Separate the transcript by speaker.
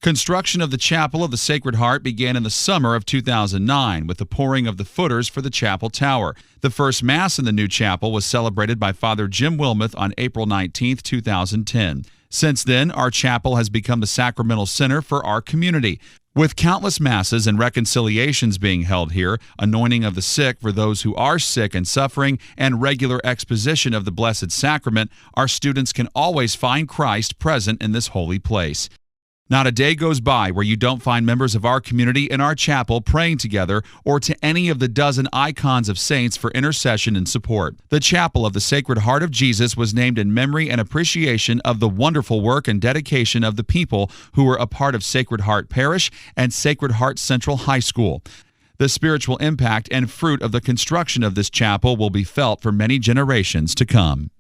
Speaker 1: Construction of the Chapel of the Sacred Heart began in the summer of 2009 with the pouring of the footers for the chapel tower. The first Mass in the new chapel was celebrated by Father Jim Wilmoth on April 19, 2010. Since then, our chapel has become the sacramental center for our community. With countless Masses and reconciliations being held here, anointing of the sick for those who are sick and suffering, and regular exposition of the Blessed Sacrament, our students can always find Christ present in this holy place. Not a day goes by where you don't find members of our community in our chapel praying together or to any of the dozen icons of saints for intercession and support. The Chapel of the Sacred Heart of Jesus was named in memory and appreciation of the wonderful work and dedication of the people who were a part of Sacred Heart Parish and Sacred Heart Central High School. The spiritual impact and fruit of the construction of this chapel will be felt for many generations to come.